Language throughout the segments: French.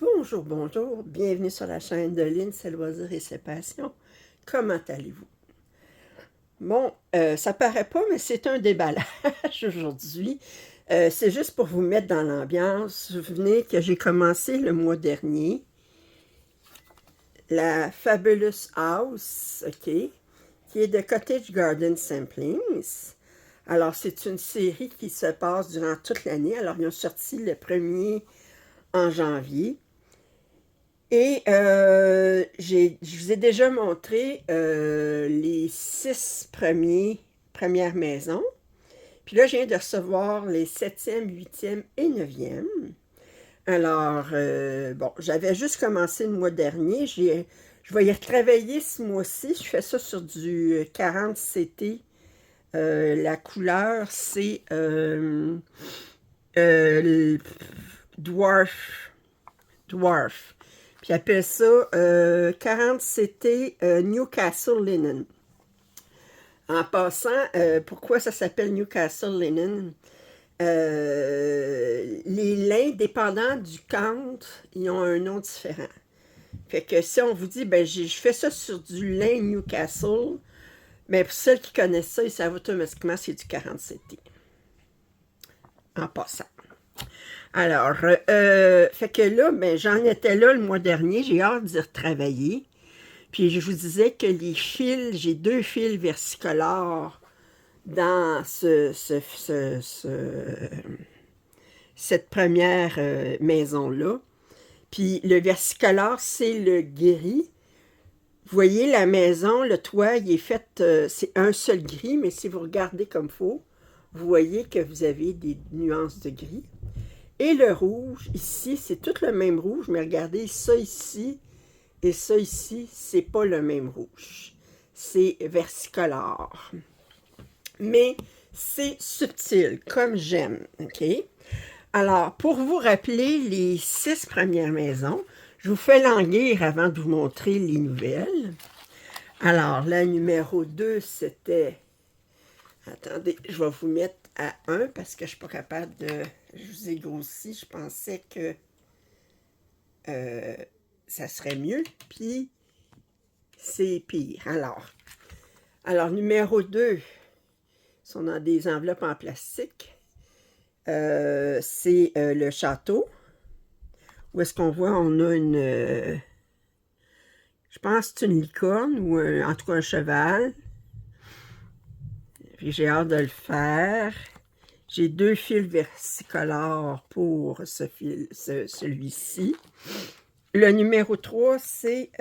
Bonjour, bonjour, bienvenue sur la chaîne de Lynn, ses loisirs et ses passions. Comment allez-vous? Bon, ça paraît pas, mais c'est un déballage aujourd'hui. C'est juste pour vous mettre dans l'ambiance. Vous souvenez que j'ai commencé le mois dernier la Fabulous House, OK, qui est de Cottage Garden Samplings. Alors, c'est une série qui se passe durant toute l'année. Alors, ils ont sorti le premier en janvier. Et je vous ai déjà montré les 6 premières maisons. Puis là, je viens de recevoir les 7e, 8e et 9e. Alors, bon, j'avais juste commencé le mois dernier. Je vais y retravailler ce mois-ci. Je fais ça sur du 40 CT. La couleur, c'est Dwarf. Dwarf. Puis il appelle ça 40 CT Newcastle Linen. En passant, pourquoi ça s'appelle Newcastle Linen? Les lins, dépendant du count, ils ont un nom différent. Fait que si on vous dit, ben je fais ça sur du lin Newcastle, mais pour ceux qui connaissent ça, ils savent automatiquement c'est du 40 CT. En passant. Alors, fait que là, ben, j'en étais là le mois dernier, j'ai hâte d'y retravailler. Puis je vous disais que les fils, j'ai 2 fils versicolores dans cette première maison-là. Puis le versicolore, c'est le gris. Vous voyez, la maison, le toit, il est fait, c'est un seul gris, mais si vous regardez comme il faut, vous voyez que vous avez des nuances de gris. Et le rouge, ici, c'est tout le même rouge, mais regardez, ça ici et ça ici, c'est pas le même rouge. C'est versicolore. Mais c'est subtil, comme j'aime, OK? Alors, pour vous rappeler les 6 premières maisons, je vous fais languir avant de vous montrer les nouvelles. Alors, la numéro 2, c'était... Attendez, je vais vous mettre à 1 parce que je ne suis pas capable de... Je vous ai grossi, je pensais que ça serait mieux, puis c'est pire. Alors numéro 2, sont dans des enveloppes en plastique. C'est le château. Où est-ce qu'on voit, on a une... je pense que c'est une licorne ou en tout cas un cheval. Puis j'ai hâte de le faire. J'ai 2 fils versicolores pour celui-ci. Le numéro 3, c'est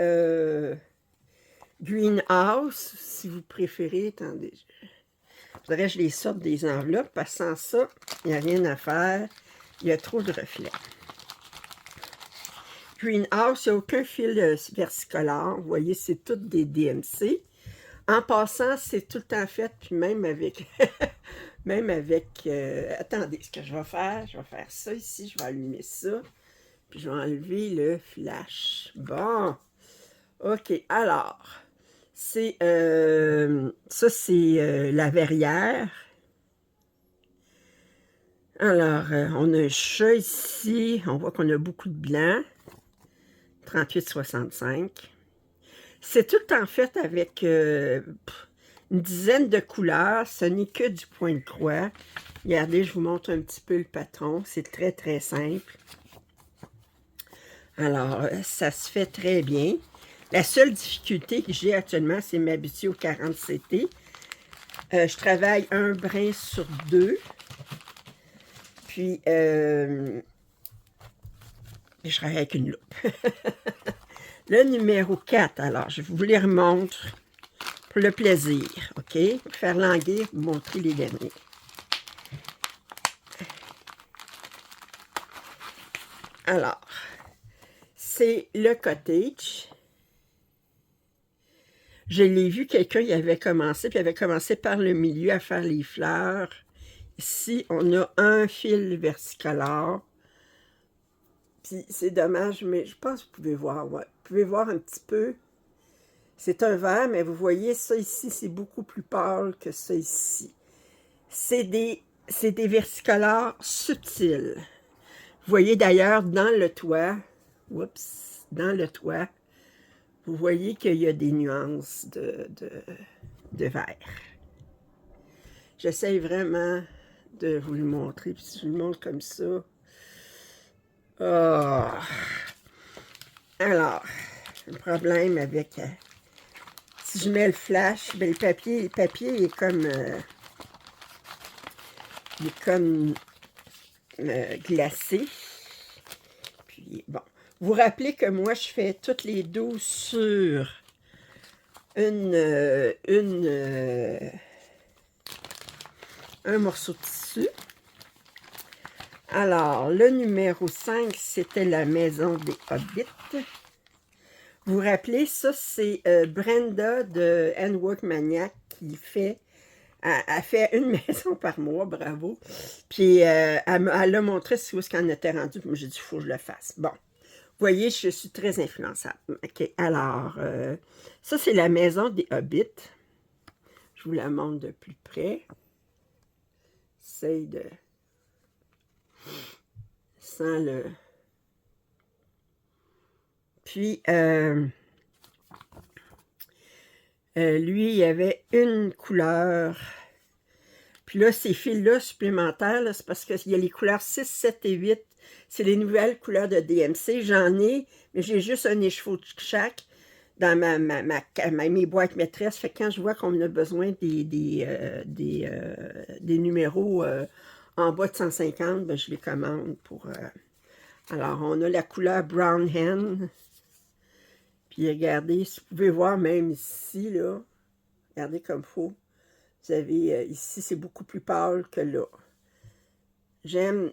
Greenhouse, si vous préférez. Attendez, je voudrais que je les sorte des enveloppes, parce que sans ça, il n'y a rien à faire. Il y a trop de reflets. Greenhouse, il n'y a aucun fil versicolore. Vous voyez, c'est toutes des DMC. En passant, c'est tout le temps fait, puis même avec... attendez, ce que je vais faire ça ici, je vais allumer ça, puis je vais enlever le flash. Bon, ok, alors, c'est, ça c'est la verrière. Alors, on a un chat ici, on voit qu'on a beaucoup de blanc, 38,65. C'est tout en fait avec une dizaine de couleurs, ce n'est que du point de croix. Regardez, je vous montre un petit peu le patron, c'est très très simple. Alors, ça se fait très bien. La seule difficulté que j'ai actuellement, c'est m'habituer au 40 CT. Je travaille un brin sur 2. Puis, je travaille avec une loupe. Le numéro 4, alors, je vous les remontre pour le plaisir, OK? Faire languir, vous montrer les derniers. Alors, c'est le cottage. Je l'ai vu, quelqu'un y avait commencé, puis il avait commencé par le milieu à faire les fleurs. Ici, on a un fil versicolore. Puis c'est dommage, mais je pense que vous pouvez voir, ouais. Vous pouvez voir un petit peu. C'est un vert, mais vous voyez, ça ici, c'est beaucoup plus pâle que ça ici. C'est des versicolores subtils. Vous voyez d'ailleurs dans le toit, oups, dans le toit, vous voyez qu'il y a des nuances de vert. J'essaie vraiment de vous le montrer. Puis si je vous le montre comme ça... Oh. Alors, le problème avec... si je mets le flash, ben le papier est comme... il est comme glacé. Puis, bon. Vous vous rappelez que moi, je fais toutes les 12 sur un morceau de tissu. Alors, le numéro 5, c'était la maison des Hobbits. Vous vous rappelez, ça, c'est Brenda de Handwork Maniac qui fait... Elle fait une maison par mois, bravo. Puis, elle a montré où est-ce qu'elle en était rendue. Puis moi, j'ai dit, il faut que je le fasse. Bon. Vous voyez, je suis très influençable. OK, alors, ça, c'est la maison des Hobbits. Je vous la montre de plus près. J'essaie de... sans le... Puis, lui, il y avait une couleur. Puis là, ces fils-là supplémentaires, c'est parce qu'il y a les couleurs 6, 7 et 8. C'est les nouvelles couleurs de DMC. J'en ai, mais j'ai juste un écheveau de chaque dans mes boîtes maîtresses. Fait que quand je vois qu'on a besoin des numéros en bas de 150, ben, je les commande pour... Alors, on a la couleur Brown Hen. Puis regardez, si vous pouvez voir même ici, là, regardez comme il faut. Vous avez, ici, c'est beaucoup plus pâle que là. J'aime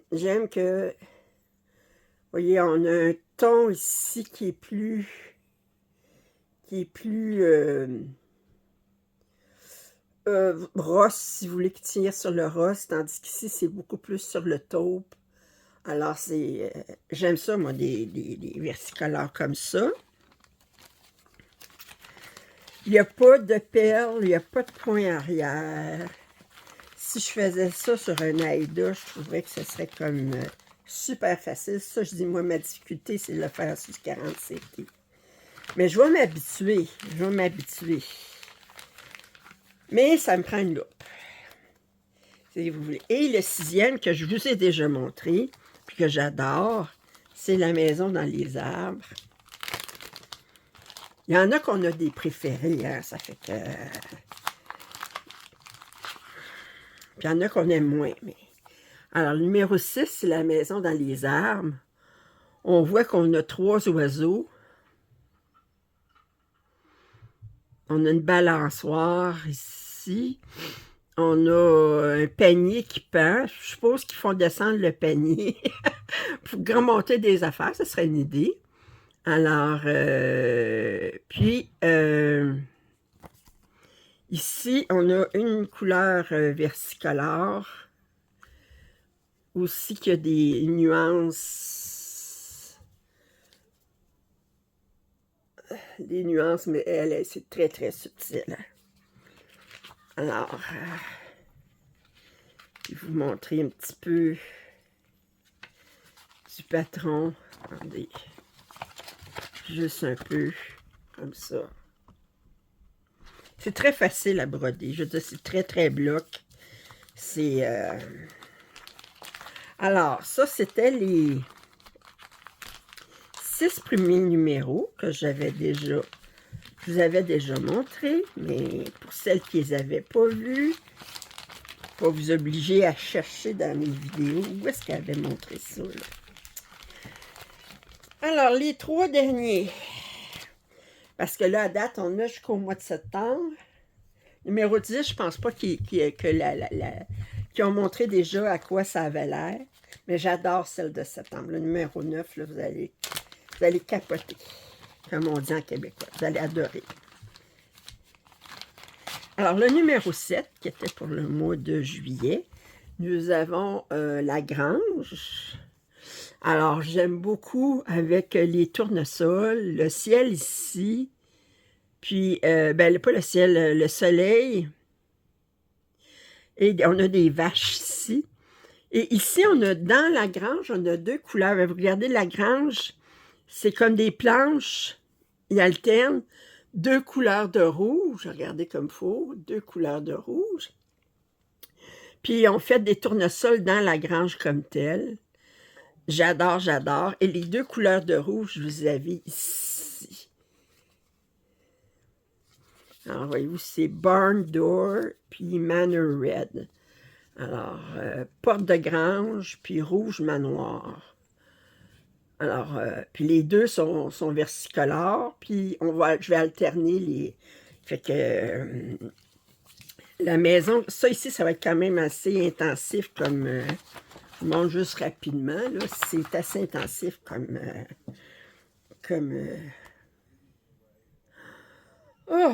que, vous voyez, on a un ton ici qui est plus rose, si vous voulez, qui tire sur le rose, tandis qu'ici, c'est beaucoup plus sur le taupe. Alors, c'est, j'aime ça, moi, des versicolores comme ça. Il n'y a pas de perles, il n'y a pas de point arrière. Si je faisais ça sur un Aïda, je trouverais que ce serait comme super facile. Ça, je dis, moi, ma difficulté, c'est de le faire sur du 40 CT. Mais je vais m'habituer. Mais ça me prend une loupe. Si vous voulez. Et le 6e que je vous ai déjà montré, puis que j'adore, c'est la maison dans les arbres. Il y en a qu'on a des préférés, hein, ça fait que... Puis il y en a qu'on aime moins, mais... Alors, le numéro 6, c'est la maison dans les arbres. On voit qu'on a 3 oiseaux. On a une balançoire ici. On a un panier qui pend. Je suppose qu'ils font descendre le panier pour remonter des affaires. Ce serait une idée. Alors, puis, ici, on a une couleur versicolore. Aussi qu'il y a des nuances. Des nuances, mais c'est très, très subtil. Hein? Alors, je vais vous montrer un petit peu du patron. Attendez. Juste un peu, comme ça. C'est très facile à broder. Je veux dire, c'est très, très bloc. C'est... Alors, ça, c'était les 6 premiers numéros que je vous avais déjà montré. Mais pour celles qui les avaient pas vus, pas vous obliger à chercher dans mes vidéos. Où est-ce qu'elle avait montré ça, là? Alors, les 3 derniers. Parce que là, à date, on a jusqu'au mois de septembre. Numéro 10, je pense pas qu'ils ont montré déjà à quoi ça avait l'air. Mais j'adore celle de septembre. Le numéro 9, là, vous allez capoter. Comme on dit en québécois. Vous allez adorer. Alors, le numéro 7, qui était pour le mois de juillet, nous avons la grange. Alors, j'aime beaucoup avec les tournesols, le ciel ici, puis, ben, pas le ciel, le soleil. Et on a des vaches ici. Et ici, on a, dans la grange, on a 2 couleurs. Vous regardez la grange, C'est comme des planches, ils alternent 2 couleurs de rouge, regardez comme il faut, 2 couleurs de rouge. Puis on fait des tournesols dans la grange comme telle. J'adore, j'adore. Et les 2 couleurs de rouge, je vous avais ici. Alors, voyez-vous, c'est Barn Door, puis Manor Red. Alors, porte de grange, puis rouge manoir. Alors, puis les deux sont versicolores, puis je vais alterner les... Fait que la maison, ça ici, ça va être quand même assez intensif comme... je vous montre juste rapidement, là. C'est assez intensif comme... Oh!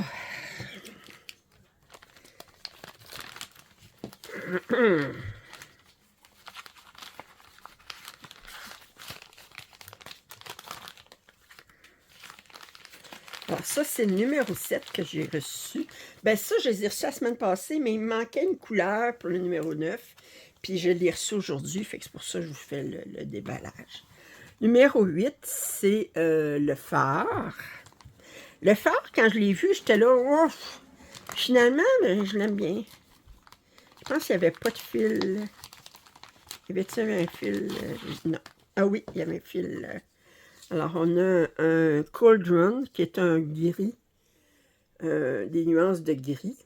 Alors ça, c'est le numéro 7 que j'ai reçu. Ben ça, je les ai reçus la semaine passée, mais il me manquait une couleur pour le numéro 9. Puis je l'ai reçu aujourd'hui, fait que c'est pour ça que je vous fais le déballage. Numéro 8, c'est le phare. Le phare, quand je l'ai vu, j'étais là, oh, finalement, ben, je l'aime bien. Je pense qu'il n'y avait pas de fil. Y avait-il un fil? Non. Ah oui, il y avait un fil. Alors, on a un Cauldron, qui est un gris. Des nuances de gris.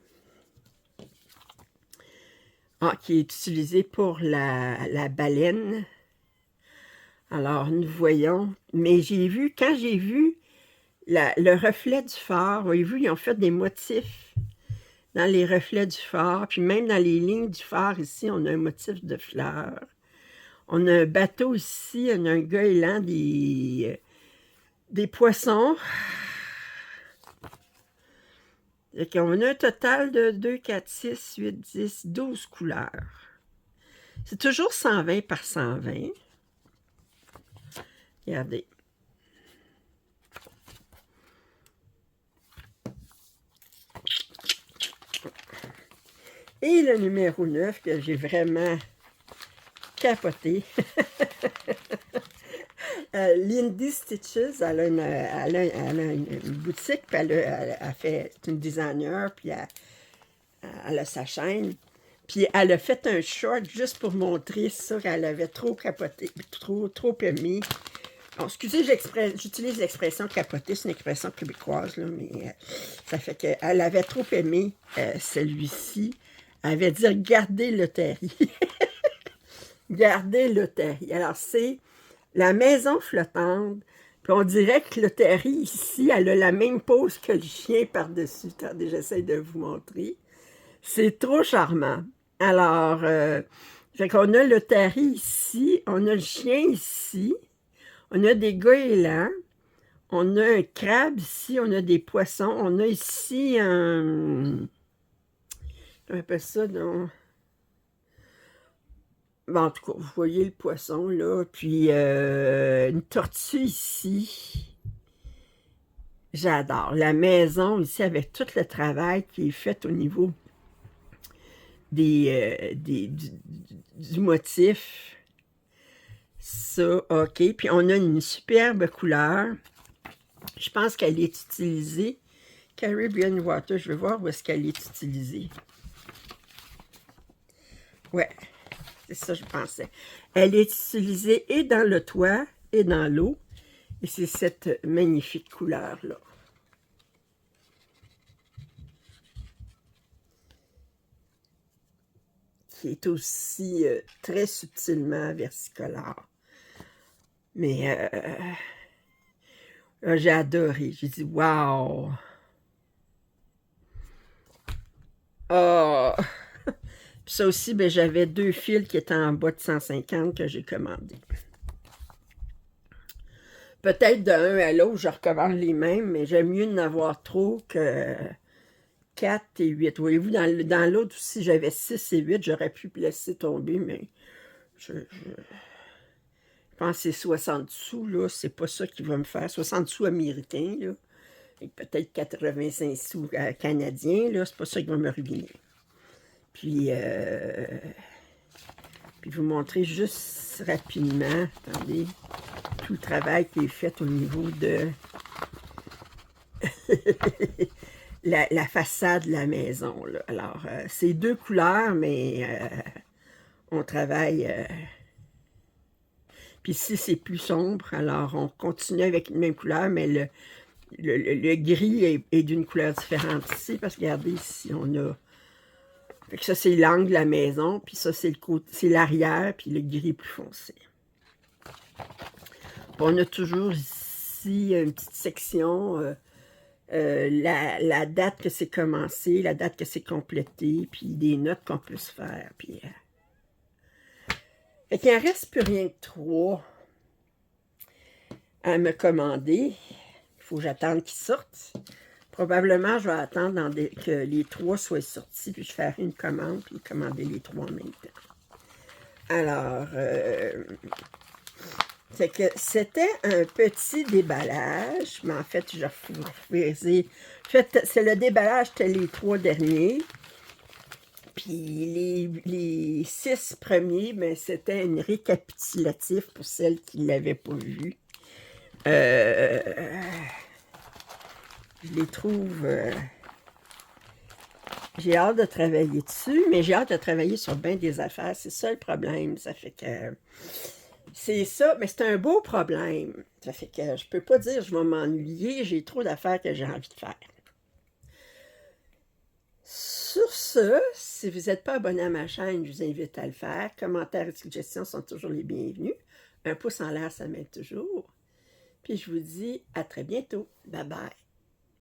Qui est utilisé pour la baleine. Alors, nous voyons. Mais quand j'ai vu le reflet du phare, voyez-vous, ils ont fait des motifs dans les reflets du phare. Puis même dans les lignes du phare, ici, on a un motif de fleurs. On a un bateau ici, on a un goéland, des poissons. Et on a un total de 2, 4, 6, 8, 10, 12 couleurs. C'est toujours 120 par 120. Regardez. Et le numéro 9, que j'ai vraiment capoté. Lindy Stitches, elle a une boutique, puis elle fait une designer, puis elle a sa chaîne. Puis elle a fait un short juste pour montrer ça, qu'elle avait trop capoté, trop aimé. Bon, excusez, j'utilise l'expression capoter, c'est une expression québécoise, là, mais ça fait qu'elle avait trop aimé celui-ci. Elle avait dit « Gardez le terri ». Gardez le terri. Alors, c'est la maison flottante. Puis on dirait que le terri, ici, elle a la même pose que le chien par-dessus. Attendez, j'essaie de vous montrer. C'est trop charmant. Alors, fait qu'on a le terri ici, on a le chien ici, on a des goélands, on a un crabe ici, on a des poissons, on a ici un... On appelle ça, donc... Bon, en tout cas, vous voyez le poisson, là, puis une tortue ici. J'adore. La maison, ici, avec tout le travail qui est fait au niveau du motif. Ça, OK. Puis on a une superbe couleur. Je pense qu'elle est utilisée. Caribbean Water, je vais voir où est-ce qu'elle est utilisée. Ouais, c'est ça je pensais. Elle est utilisée et dans le toit et dans l'eau. Et c'est cette magnifique couleur-là. Qui est aussi très subtilement versicolore. Mais j'ai adoré. J'ai dit, wow! Oh! Puis ça aussi, ben, j'avais 2 fils qui étaient en bas de 150 que j'ai commandé. Peut-être d'un à l'autre, je recommande les mêmes, mais j'aime mieux en avoir trop que 4 et 8. Voyez-vous, dans l'autre aussi, j'avais 6 et 8. J'aurais pu laisser tomber, mais je pense que c'est 60 sous, là. C'est pas ça qui va me faire. 60 sous américains, là. Et peut-être 85 sous canadiens, là. C'est pas ça qui va me ruiner. Puis vous montrer juste rapidement. Attendez. tout le travail qui est fait au niveau de la façade de la maison, là. Alors, c'est deux couleurs, mais on travaille... Puis ici, c'est plus sombre, alors on continue avec une même couleur, mais le gris est d'une couleur différente ici, parce que regardez, ici, on a... Fait que ça, c'est l'angle de la maison, puis ça, c'est l'arrière, puis le gris plus foncé. On a toujours ici une petite section, la date que c'est commencé, la date que c'est complété, puis des notes qu'on peut se faire. Puis, fait qu'il n'en reste plus rien que 3 à me commander. Il faut que j'attende qu'ils sortent. Probablement, je vais attendre que les 3 soient sortis, puis je ferai une commande, puis commander les 3 en même temps. Alors, c'est que c'était un petit déballage, mais en fait, je faisais... En fait, c'est le déballage, c'était les 3 derniers. Puis les 6 premiers, ben, c'était un récapitulatif pour celles qui ne l'avaient pas vu. Je les trouve... j'ai hâte de travailler dessus, mais j'ai hâte de travailler sur bien des affaires. C'est ça le problème. Ça fait que... C'est ça, mais c'est un beau problème. Ça fait que je peux pas dire je vais m'ennuyer. J'ai trop d'affaires que j'ai envie de faire. Sur ce, si vous n'êtes pas abonné à ma chaîne, je vous invite à le faire. Commentaires et suggestions sont toujours les bienvenus. Un pouce en l'air, ça m'aide toujours. Puis je vous dis à très bientôt. Bye bye.